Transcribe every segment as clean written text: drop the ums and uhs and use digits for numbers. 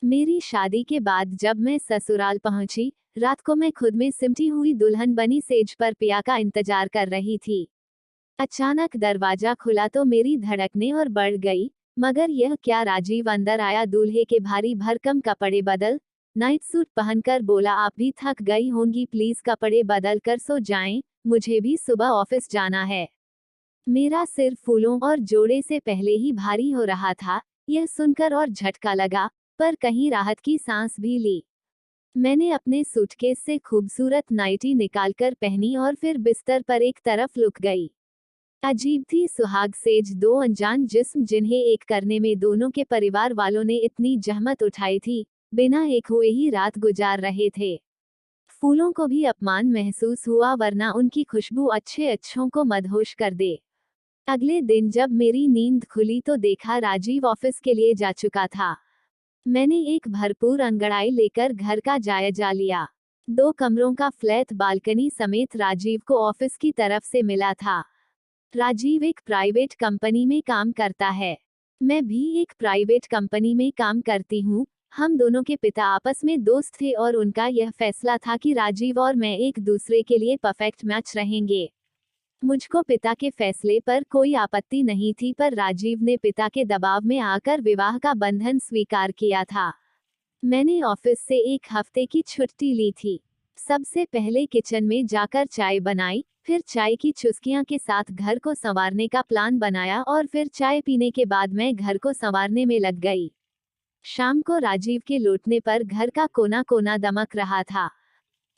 मेरी शादी के बाद जब मैं ससुराल पहुंची, रात को मैं खुद में सिमटी हुई दुल्हन बनी सेज पर पिया का इंतजार कर रही थी। अचानक दरवाजा खुला तो मेरी धड़कनें और बढ़ गई। मगर यह क्या, राजीव अंदर आया, दूल्हे के भारी भरकम कपड़े बदल नाइट सूट पहनकर बोला, आप भी थक गई होंगी, प्लीज कपड़े बदल कर सो जाएं, मुझे भी सुबह ऑफिस जाना है। मेरा सिर फूलों और जोड़े से पहले ही भारी हो रहा था। यह सुनकर और झटका लगा, पर कहीं राहत की सांस भी ली। मैंने अपने सूटकेस से खूबसूरत नाइटी निकालकर पहनी और फिर बिस्तर पर एक तरफ लुक गई। अजीब थी सुहाग सेज, दो अनजान जिस्म जिन्हें एक करने में दोनों के परिवार वालों ने इतनी जहमत उठाई थी, बिना एक हुए ही रात गुजार रहे थे। फूलों को भी अपमान महसूस हुआ, वरना उनकी खुशबू अच्छे अच्छों को मदहोश कर दे। अगले दिन जब मेरी नींद खुली तो देखा राजीव ऑफिस के लिए जा चुका था। मैंने एक भरपूर अंगड़ाई लेकर घर का जायजा लिया। 2 कमरों का फ्लैट बालकनी समेत राजीव को ऑफिस की तरफ से मिला था। राजीव एक प्राइवेट कंपनी में काम करता है। मैं भी एक प्राइवेट कंपनी में काम करती हूँ। हम दोनों के पिता आपस में दोस्त थे और उनका यह फैसला था कि राजीव और मैं एक दूसरे के लिए परफेक्ट मैच रहेंगे। मुझको पिता के फैसले पर कोई आपत्ति नहीं थी, पर राजीव ने पिता के दबाव में आकर विवाह का बंधन स्वीकार किया था। मैंने ऑफिस से 1 हफ्ते की छुट्टी ली थी। सबसे पहले किचन में जाकर चाय बनाई, फिर चाय की चुस्कियां के साथ घर को संवारने का प्लान बनाया और फिर चाय पीने के बाद मैं घर को संवारने में लग गई। शाम को राजीव के लौटने पर घर का कोना कोना दमक रहा था।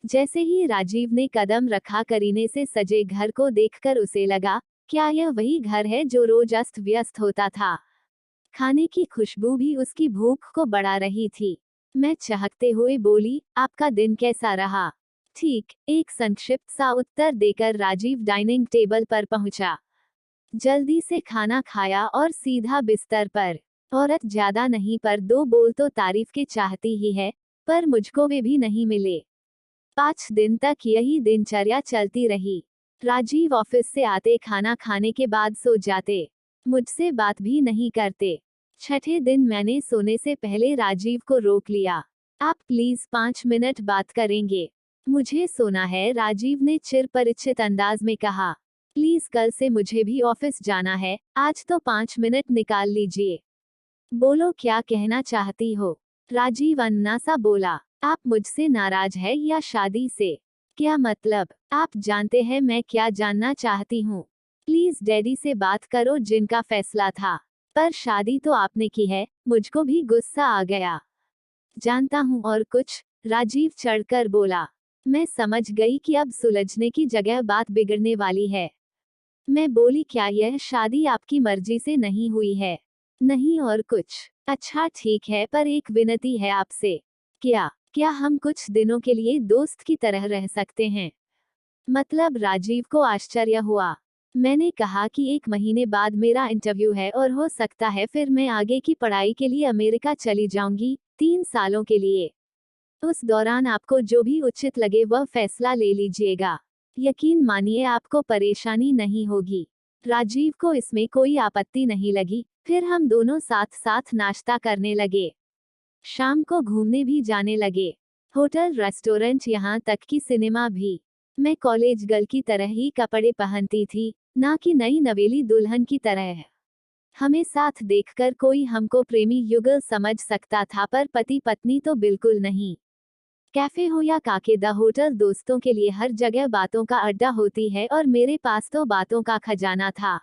जैसे ही राजीव ने कदम रखा, करीने से सजे घर को देखकर उसे लगा, क्या यह वही घर है जो रोज अस्त व्यस्त होता था। खाने की खुशबू भी उसकी भूख को बढ़ा रही थी। मैं चहकते हुए बोली, आपका दिन कैसा रहा? ठीक, एक संक्षिप्त सा उत्तर देकर राजीव डाइनिंग टेबल पर पहुंचा। जल्दी से खाना खाया और सीधा बिस्तर पर। औरत ज्यादा नहीं, पर 2 बोल तो तारीफ के चाहती ही है, पर मुझको वे भी नहीं मिले। 5 दिन तक यही दिनचर्या चलती रही। राजीव ऑफिस से आते, खाना खाने के बाद सो जाते, मुझसे बात भी नहीं करते। छठे दिन मैंने सोने से पहले राजीव को रोक लिया। आप प्लीज 5 मिनट बात करेंगे? मुझे सोना है, राजीव ने चिरपरिचित अंदाज में कहा। प्लीज, कल से मुझे भी ऑफिस जाना है, आज तो 5 मिनट निकाल लीजिए। बोलो, क्या कहना चाहती हो? राजीव अन्ना सा बोला। आप मुझसे नाराज है या शादी से? क्या मतलब? आप जानते हैं मैं क्या जानना चाहती हूँ। प्लीज डैडी से बात करो, जिनका फैसला था। पर शादी तो आपने की है। मुझको भी गुस्सा आ गया। जानता हूँ, और कुछ? राजीव चढ़कर बोला। मैं समझ गई कि अब सुलझने की जगह बात बिगड़ने वाली है। मैं बोली, क्या यह शादी आपकी मर्जी से नहीं हुई है? नहीं, और कुछ? अच्छा ठीक है, पर एक विनती है आपसे। क्या? क्या हम कुछ दिनों के लिए दोस्त की तरह रह सकते हैं? मतलब? राजीव को आश्चर्य हुआ। मैंने कहा कि 1 महीने बाद मेरा इंटरव्यू है और हो सकता है फिर मैं आगे की पढ़ाई के लिए अमेरिका चली जाऊंगी, 3 सालों के लिए। उस दौरान आपको जो भी उचित लगे वह फैसला ले लीजिएगा। यकीन मानिए, आपको परेशानी नहीं होगी। राजीव को इसमें कोई आपत्ति नहीं लगी। फिर हम दोनों साथ साथ नाश्ता करने लगे। शाम को घूमने भी जाने लगे। होटल, रेस्टोरेंट, यहाँ तक कि सिनेमा भी। मैं कॉलेज गर्ल की तरह ही कपड़े पहनती थी, ना कि नई नवेली दुल्हन की तरह। हमें साथ देखकर कोई हमको प्रेमी युगल समझ सकता था, पर पति पत्नी तो बिल्कुल नहीं। कैफे हो या काके द होटल, दोस्तों के लिए हर जगह बातों का अड्डा होती है, और मेरे पास तो बातों का खजाना था।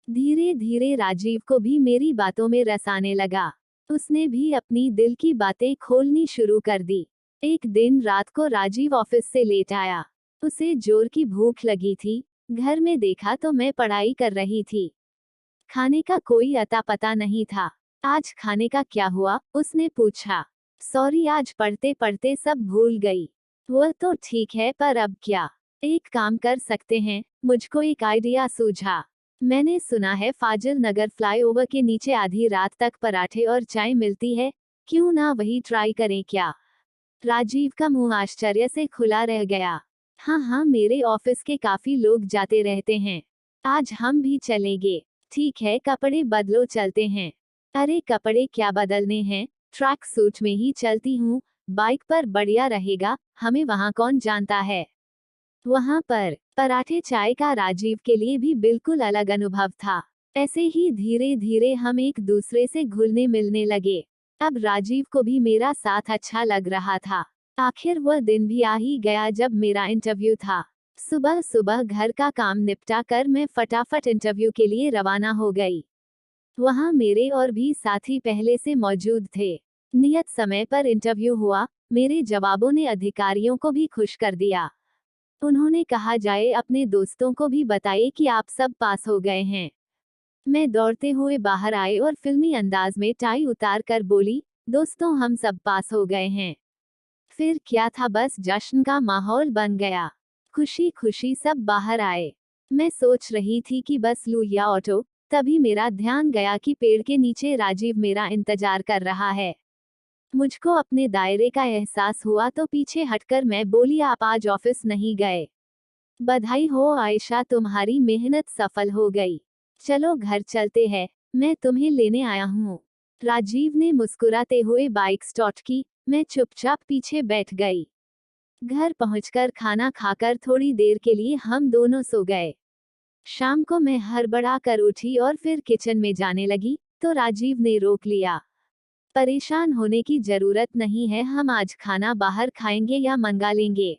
धीरे धीरे राजीव को भी मेरी बातों में रस आने लगा। उसने भी अपनी दिल की बातें खोलनी शुरू कर दी। एक दिन रात को राजीव ऑफिस से लेट आया। उसे जोर की भूख लगी थी। घर में देखा तो मैं पढ़ाई कर रही थी। खाने का कोई अता पता नहीं था। आज खाने का क्या हुआ? उसने पूछा। सॉरी, आज पढ़ते पढ़ते सब भूल गई। वह तो ठीक है, पर अब क्या? एक काम कर सकते हैं, मुझको एक आइडिया सूझा। मैंने सुना है फाजिल नगर फ्लाईओवर के नीचे आधी रात तक पराठे और चाय मिलती है, क्यों ना वही ट्राई करें क्या? राजीव का मुंह आश्चर्य से खुला रह गया। हाँ हाँ, मेरे ऑफिस के काफी लोग जाते रहते हैं। आज हम भी चलेंगे। ठीक है, कपड़े बदलो, चलते हैं। अरे कपड़े क्या बदलने हैं, ट्रैक सूट में ही चलती हूँ, बाइक पर बढ़िया रहेगा, हमें वहाँ कौन जानता है। वहाँ पर पराठे चाय का राजीव के लिए भी बिल्कुल अलग अनुभव था। ऐसे ही धीरे धीरे हम एक दूसरे से घुलने मिलने लगे। अब राजीव को भी मेरा साथ अच्छा लग रहा था। आखिर वह दिन भी आ ही गया जब मेरा इंटरव्यू था। सुबह सुबह घर का काम निपटा कर मैं फटाफट इंटरव्यू के लिए रवाना हो गई। वहाँ मेरे और भी साथी पहले से मौजूद थे। नियत समय पर इंटरव्यू हुआ, मेरे जवाबों ने अधिकारियों को भी खुश कर दिया। उन्होंने कहा जाए अपने दोस्तों को भी बताइए कि आप सब पास हो गए हैं। मैं दौड़ते हुए बाहर आई और फिल्मी अंदाज में टाई उतार कर बोली, दोस्तों हम सब पास हो गए हैं। फिर क्या था, बस जश्न का माहौल बन गया। खुशी खुशी सब बाहर आए। मैं सोच रही थी कि बस लूं या ऑटो, तभी मेरा ध्यान गया कि पेड़ के नीचे राजीव मेरा इंतजार कर रहा है। मुझको अपने दायरे का एहसास हुआ तो पीछे हटकर मैं बोली, आप आज ऑफिस नहीं गए? बधाई हो आयशा, तुम्हारी मेहनत सफल हो गई। चलो घर चलते हैं, मैं तुम्हें लेने आया हूँ। राजीव ने मुस्कुराते हुए बाइक स्टार्ट की। मैं चुपचाप पीछे बैठ गई। घर पहुंचकर खाना खाकर थोड़ी देर के लिए हम दोनों सो गए। शाम को मैं हड़बड़ा कर उठी और फिर किचन में जाने लगी तो राजीव ने रोक लिया। परेशान होने की जरूरत नहीं है, हम आज खाना बाहर खाएंगे या मंगा लेंगे।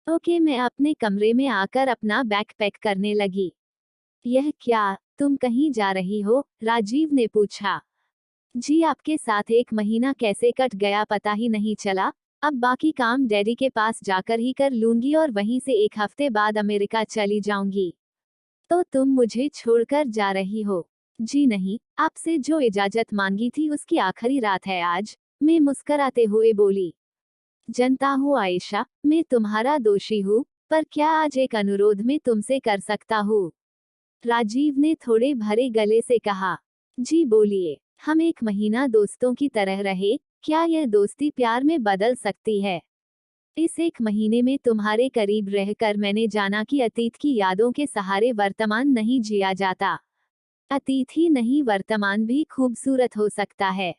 ओके, मैं अपने कमरे में आकर अपना बैग पैक करने लगी। यह क्या, तुम कहीं जा रही हो? राजीव ने पूछा। जी, आपके साथ एक महीना कैसे कट गया पता ही नहीं चला। अब बाकी काम डैडी के पास जाकर ही कर लूंगी और वहीं से एक हफ्ते बाद अमेरिका चली जाऊंगी। तो तुम मुझे छोड़कर जा रही हो? जी नहीं, आपसे जो इजाजत मांगी थी उसकी आखिरी रात है आज, मैं मुस्कराते हुए बोली। जनता हूँ आयशा, मैं तुम्हारा दोषी हूँ, पर क्या आज एक अनुरोध में तुमसे कर सकता हूँ? राजीव ने थोड़े भरे गले से कहा। जी बोलिए। हम एक महीना दोस्तों की तरह रहे, क्या यह दोस्ती प्यार में बदल सकती है? इस एक महीने में तुम्हारे करीब रहकर मैंने जाना कि अतीत की यादों के सहारे वर्तमान नहीं जिया जाता। अतीत ही नहीं, वर्तमान भी खूबसूरत हो सकता है।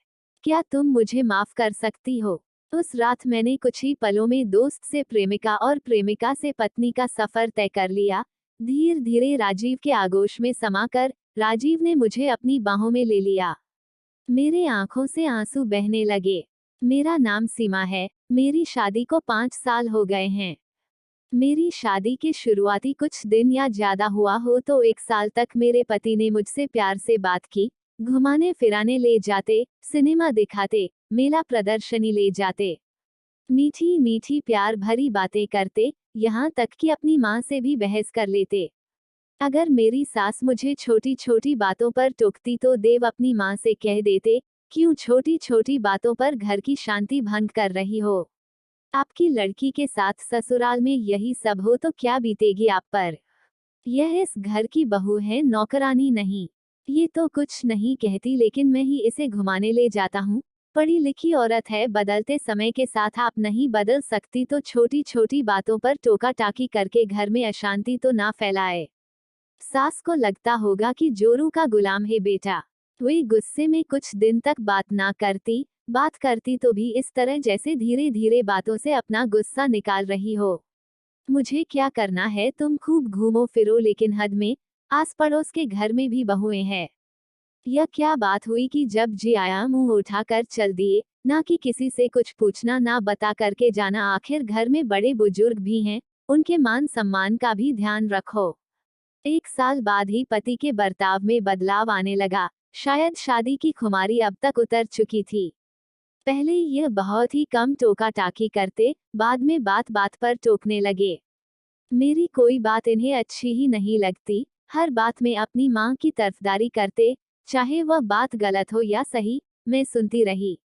क्या तुम मुझे माफ कर सकती हो? उस रात मैंने कुछ ही पलों में दोस्त से प्रेमिका और प्रेमिका से पत्नी का सफर तय कर लिया। धीरे धीरे राजीव के आगोश में समाकर राजीव ने मुझे अपनी बाहों में ले लिया। मेरे आंखों से आंसू बहने लगे। मेरा नाम सीमा है, मेरी शादी को 5 साल हो गए हैं। मेरी शादी के शुरुआती कुछ दिन या ज्यादा हुआ हो तो 1 साल तक मेरे पति ने मुझसे प्यार से बात की, घुमाने फिराने ले जाते, सिनेमा दिखाते, मेला प्रदर्शनी ले जाते, मीठी मीठी प्यार भरी बातें करते, यहाँ तक कि अपनी माँ से भी बहस कर लेते। अगर मेरी सास मुझे छोटी छोटी बातों पर टोकती तो देव अपनी माँ से कह देते, क्यों छोटी छोटी बातों पर घर की शांति भंग कर रही हो? आपकी लड़की के साथ ससुराल में यही सब हो तो क्या बीतेगी आप पर? यह इस घर की बहू है, नौकरानी नहीं। ये तो कुछ नहीं कहती लेकिन मैं ही इसे घुमाने ले जाता हूँ। पढ़ी लिखी औरत है, बदलते समय के साथ आप नहीं बदल सकती तो छोटी छोटी बातों पर टोका टाकी करके घर में अशांति तो ना फैलाए। सास को लगता होगा कि जोरू का गुलाम है बेटा। वे गुस्से में कुछ दिन तक बात ना करती, बात करती तो भी इस तरह जैसे धीरे धीरे बातों से अपना गुस्सा निकाल रही हो। मुझे क्या करना है, तुम खूब घूमो फिरो लेकिन हद में। आस पड़ोस के घर में भी बहुएं हैं। यह क्या बात हुई कि जब जी आया मुंह उठाकर चल दिए, ना कि किसी से कुछ पूछना ना बता करके जाना। आखिर घर में बड़े बुजुर्ग भी हैं, उनके मान सम्मान का भी ध्यान रखो। 1 साल बाद ही पति के बर्ताव में बदलाव आने लगा। शायद शादी की खुमारी अब तक उतर चुकी थी। पहले यह बहुत ही कम टोका टाकी करते, बाद में बात बात पर टोकने लगे। मेरी कोई बात इन्हें अच्छी ही नहीं लगती, हर बात में अपनी माँ की तरफदारी करते, चाहे वह बात गलत हो या सही, मैं सुनती रही।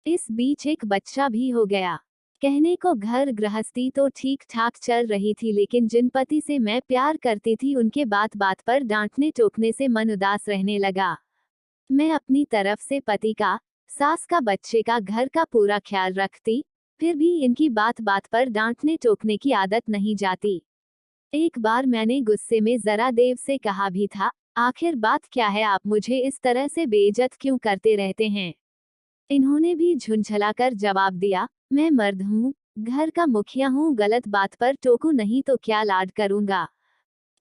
इस बीच एक बच्चा भी हो गया। कहने को घर गृहस्थी तो ठीक ठाक चल रही थी लेकिन जिन पति से मैं प्यार करती थी उनके बात बात पर डांटने टोकने से मन उदास रहने लगा। मैं अपनी तरफ से पति का, सास का, बच्चे का, घर का पूरा ख्याल रखती, फिर भी इनकी बात बात पर डांटने टोकने की आदत नहीं जाती। एक बार मैंने गुस्से में जरा देव से कहा भी था, आखिर बात क्या है, आप मुझे इस तरह से बेइज्जत क्यों करते रहते हैं? इन्होंने भी झुंझलाकर जवाब दिया, मैं मर्द हूँ, घर का मुखिया हूँ, गलत बात पर टोकू नहीं तो क्या लाड करूंगा।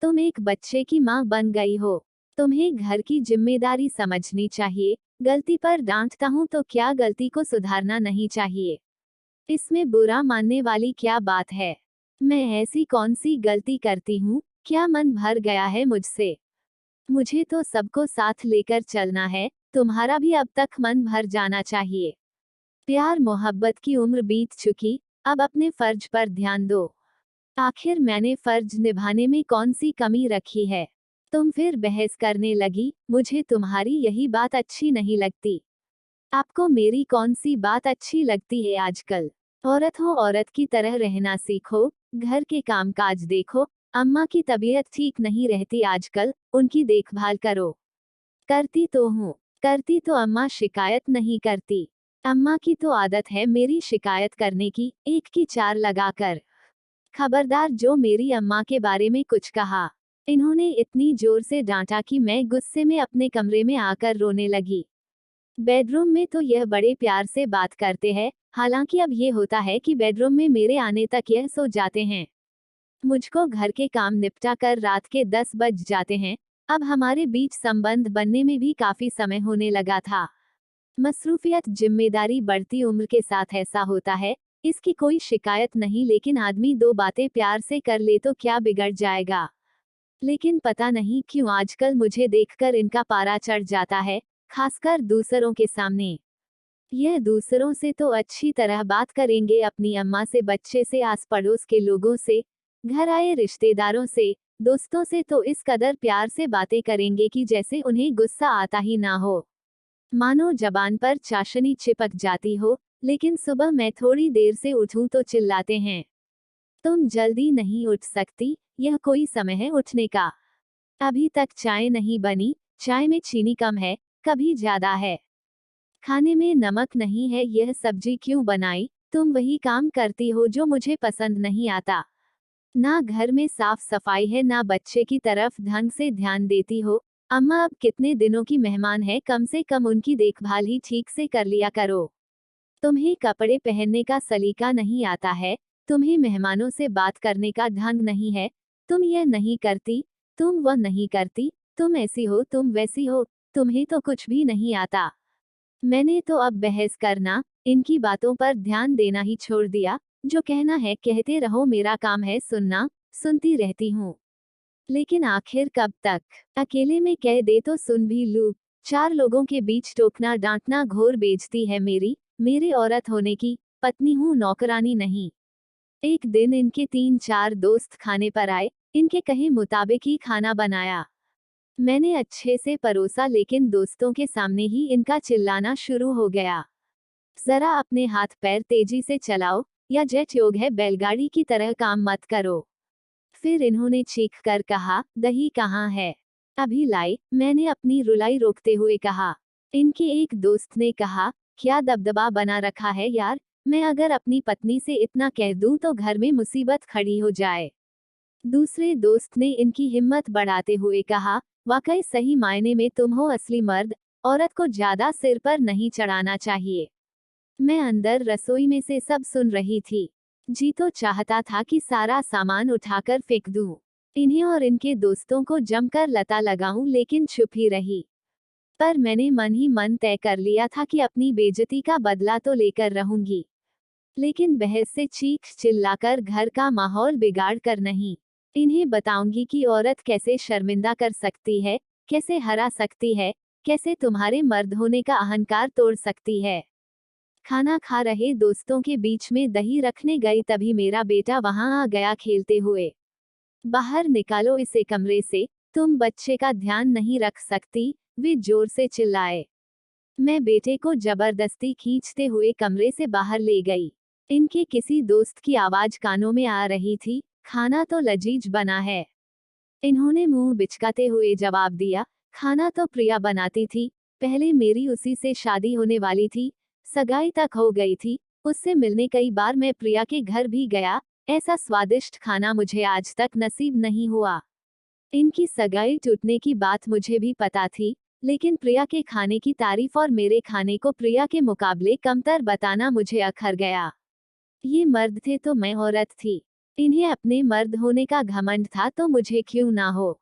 तुम एक बच्चे की माँ बन गई हो, तुम्हें घर की जिम्मेदारी समझनी चाहिए। गलती पर डांटता हूँ तो क्या गलती को सुधारना नहीं चाहिए? इसमें बुरा मानने वाली क्या बात है? मैं ऐसी कौन सी गलती करती हूँ, क्या मन भर गया है मुझसे? मुझे तो सबको साथ लेकर चलना है, तुम्हारा भी अब तक मन भर जाना चाहिए। प्यार मोहब्बत की उम्र बीत चुकी, अब अपने फर्ज पर ध्यान दो। आखिर मैंने फर्ज निभाने में कौन सी कमी रखी है? तुम फिर बहस करने लगी, मुझे तुम्हारी यही बात अच्छी नहीं लगती। आपको मेरी कौन सी बात अच्छी लगती है आजकल? औरत हो, औरत की तरह रहना सीखो, घर के कामकाज देखो। अम्मा की तबीयत ठीक नहीं रहती आजकल, उनकी देखभाल करो। करती तो हूँ, करती तो अम्मा शिकायत नहीं करती। अम्मा की तो आदत है मेरी शिकायत करने की, एक की चार लगाकर। खबरदार जो मेरी अम्मा के बारे में कुछ कहा। इन्होंने इतनी जोर से डांटा कि मैं गुस्से में अपने कमरे में आकर रोने लगी। बेडरूम में तो यह बड़े प्यार से बात करते हैं, हालांकि अब ये होता है कि बेडरूम में मेरे आने तक यह सो जाते हैं। मुझको घर के काम निपटा कर रात के 10 बज जाते हैं। अब हमारे बीच संबंध बनने में भी काफी समय होने लगा था। मसरूफियत, जिम्मेदारी बढ़ती उम्र के साथ ऐसा होता है, इसकी कोई शिकायत नहीं, लेकिन आदमी दो बातें प्यार से कर ले तो क्या बिगड़ जाएगा। लेकिन पता नहीं क्यों आजकल मुझे देखकर इनका पारा चढ़ जाता है, खासकर दूसरों के सामने। यह दूसरों से तो अच्छी तरह बात करेंगे, अपनी अम्मा से, बच्चे से, आस पड़ोस के लोगों से, घर आए रिश्तेदारों से, दोस्तों से तो इस कदर प्यार से बातें करेंगे कि जैसे उन्हें गुस्सा आता ही ना हो। मानो जबान पर चाशनी चिपक जाती हो। लेकिन सुबह मैं थोड़ी देर से उठूं तो चिल्लाते हैं, तुम जल्दी नहीं उठ सकती, यह कोई समय है उठने का? अभी तक चाय नहीं बनी, चाय में चीनी कम है, कभी ज्यादा है। खाने में नमक नहीं है, यह सब्जी क्यों बनाई? तुम वही काम करती हो जो मुझे पसंद नहीं आता। ना घर में साफ सफाई है, ना बच्चे की तरफ ढंग से ध्यान देती हो। अम्मा अब कितने दिनों की मेहमान है, कम से कम उनकी देखभाल ही ठीक से कर लिया करो। तुम्हें कपड़े पहनने का सलीका नहीं आता है, तुम्हें मेहमानों से बात करने का ढंग नहीं है। तुम यह नहीं करती, तुम वह नहीं करती, तुम ऐसी हो, तुम वैसी हो, तुम्हें तो कुछ भी नहीं आता। मैंने तो अब बहस करना, इनकी बातों पर ध्यान देना ही छोड़ दिया। जो कहना है कहते रहो, मेरा काम है सुनना, सुनती रहती हूँ। लेकिन आखिर कब तक? अकेले में कह दे तो सुन भी लूं। चार लोगों के बीच टोकना डांटना घोर बेइज्जती है मेरी। मेरे औरत होने की, पत्नी हूँ, नौकरानी नहीं। एक दिन इनके 3-4 दोस्त खाने पर आए, इनके कहे मुताबिक ही खाना बनाया। मैंने अच्छे से परोसा, लेकिन दोस्तों के सामने ही इनका चिल्लाना शुरू हो गया। जरा अपने हाथ पैर तेजी से चलाओ, या जेट योग है, बैलगाड़ी की तरह काम मत करो। फिर इन्होंने चीख कर कहा, दही कहाँ है? अभी लाई, मैंने अपनी रुलाई रोकते हुए कहा। इनके एक दोस्त ने कहा, क्या दबदबा बना रखा है यार, मैं अगर अपनी पत्नी से इतना कह दूं तो घर में मुसीबत खड़ी हो जाए। दूसरे दोस्त ने इनकी हिम्मत बढ़ाते हुए कहा, वाकई सही मायने में तुम हो असली मर्द, औरत को ज्यादा सिर पर नहीं चढ़ाना चाहिए। मैं अंदर रसोई में से सब सुन रही थी। जी तो चाहता था कि सारा सामान उठाकर फेंक दूं, इन्हें और इनके दोस्तों को जमकर लता लगाऊं, लेकिन चुप ही रही। पर मैंने मन ही मन तय कर लिया था कि अपनी बेइज्जती का बदला तो लेकर रहूंगी, लेकिन बहस से चीख चिल्लाकर घर का माहौल बिगाड़ कर नहीं। इन्हें बताऊंगी कि औरत कैसे शर्मिंदा कर सकती है, कैसे हरा सकती है, कैसे तुम्हारे मर्द होने का अहंकार तोड़ सकती है। खाना खा रहे दोस्तों के बीच में दही रखने गई, तभी मेरा बेटा वहां आ गया खेलते हुए। बाहर निकालो इसे कमरे से, तुम बच्चे का ध्यान नहीं रख सकती, वे जोर से चिल्लाए। मैं बेटे को जबरदस्ती खींचते हुए कमरे से बाहर ले गई। इनके किसी दोस्त की आवाज कानों में आ रही थी, खाना तो लजीज बना है। इन्होंने मुंह बिचकाते हुए जवाब दिया, खाना तो प्रिया बनाती थी, पहले मेरी उसी से शादी होने वाली थी, सगाई तक हो गई थी, उससे मिलने कई बार मैं प्रिया के घर भी गया, ऐसा स्वादिष्ट खाना मुझे आज तक नसीब नहीं हुआ। इनकी सगाई टूटने की बात मुझे भी पता थी, लेकिन प्रिया के खाने की तारीफ और मेरे खाने को प्रिया के मुकाबले कमतर बताना मुझे अखर गया। ये मर्द थे तो मैं औरत थी। इन्हें अपने मर्द होने का घमंड था तो मुझे क्यों ना हो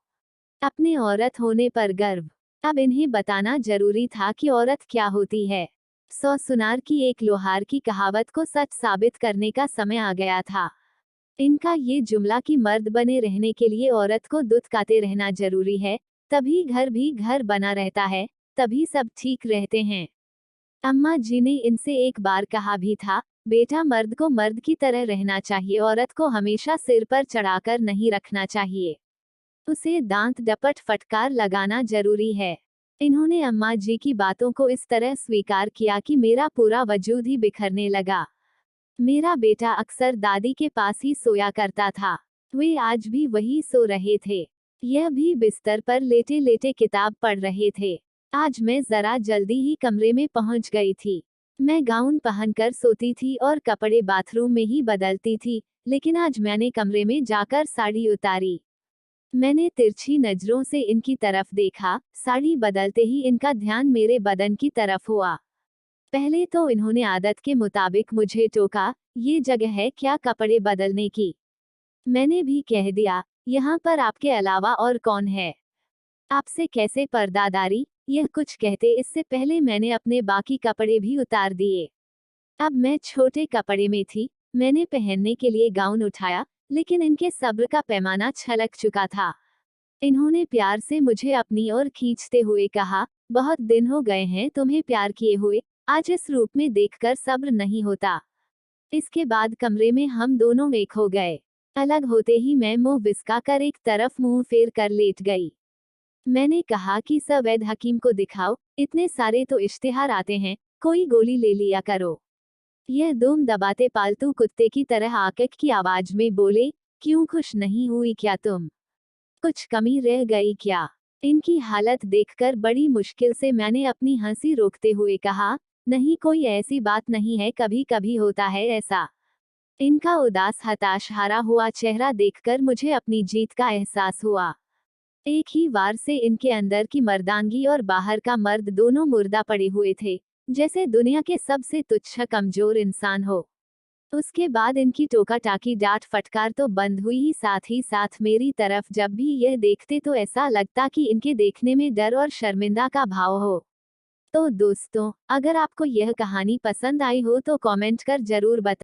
अपने औरत होने पर गर्व। अब इन्हें बताना जरूरी था कि औरत क्या होती है। 100 सुनार की एक लोहार की कहावत को सच साबित करने का समय आ गया था। इनका ये जुमला कि मर्द बने रहने के लिए औरत को दुत्काते रहना जरूरी है, तभी घर भी घर बना रहता है, तभी सब ठीक रहते हैं। अम्मा जी ने इनसे एक बार कहा भी था, बेटा मर्द को मर्द की तरह रहना चाहिए, औरत को हमेशा सिर पर चढ़ाकर नहीं रखना चाहिए। उसे दांत डपट फटकार लगाना जरूरी है। इन्होंने अम्मा जी की बातों को इस तरह स्वीकार किया कि मेरा पूरा वजूद ही बिखरने लगा। मेरा बेटा अक्सर दादी के पास ही सोया करता था। वे आज भी वही सो रहे थे। यह भी बिस्तर पर लेटे लेटे किताब पढ़ रहे थे। आज मैं जरा जल्दी ही कमरे में पहुंच गई थी। मैं गाउन पहनकर सोती थी और कपड़े बाथरूम में ही बदलती थी, लेकिन आज मैंने कमरे में जाकर साड़ी उतारी। मैंने तिरछी नजरों से इनकी तरफ देखा, साड़ी बदलते ही इनका ध्यान मेरे बदन की तरफ हुआ। पहले तो इन्होंने आदत के मुताबिक मुझे टोका, ये जगह है क्या कपड़े बदलने की। मैंने भी कह दिया, यहाँ पर आपके अलावा और कौन है, आपसे कैसे पर्दादारी। यह कुछ कहते इससे पहले मैंने अपने बाकी कपड़े भी उतार दिए। अब मैं छोटे कपड़े में थी। मैंने पहनने के लिए गाउन उठाया, लेकिन इनके सब्र का पैमाना छलक चुका था। इन्होंने प्यार से मुझे अपनी ओर खींचते हुए कहा, बहुत दिन हो गए हैं तुम्हें प्यार किए हुए, आज इस रूप में देखकर सब्र नहीं होता। इसके बाद कमरे में हम दोनों एक हो गए। अलग होते ही मैं मुंह बिस्का कर एक तरफ मुंह फेर कर लेट गई। मैंने कहा कि सवैद हकीम को दिखाओ, इतने सारे तो इश्तिहार आते हैं, कोई गोली ले लिया करो। यह दुम दबाते पालतू कुत्ते की तरह आकक की आवाज में बोले, क्यों खुश नहीं हुई क्या तुम, कुछ कमी रह गई क्या। इनकी हालत देखकर बड़ी मुश्किल से मैंने अपनी हंसी रोकते हुए कहा, नहीं कोई ऐसी बात नहीं है, कभी कभी होता है ऐसा। इनका उदास हताश हारा हुआ चेहरा देखकर मुझे अपनी जीत का एहसास हुआ। एक ही वार से इनके अंदर की मर्दांगी और बाहर का मर्द दोनों मुर्दा पड़े हुए थे, जैसे दुनिया के सबसे तुच्छ कमजोर इंसान हो। उसके बाद इनकी टोका टाकी डांट फटकार तो बंद हुई ही साथ मेरी तरफ जब भी यह देखते तो ऐसा लगता कि इनके देखने में डर और शर्मिंदा का भाव हो। तो दोस्तों, अगर आपको यह कहानी पसंद आई हो तो कमेंट कर जरूर बताएं।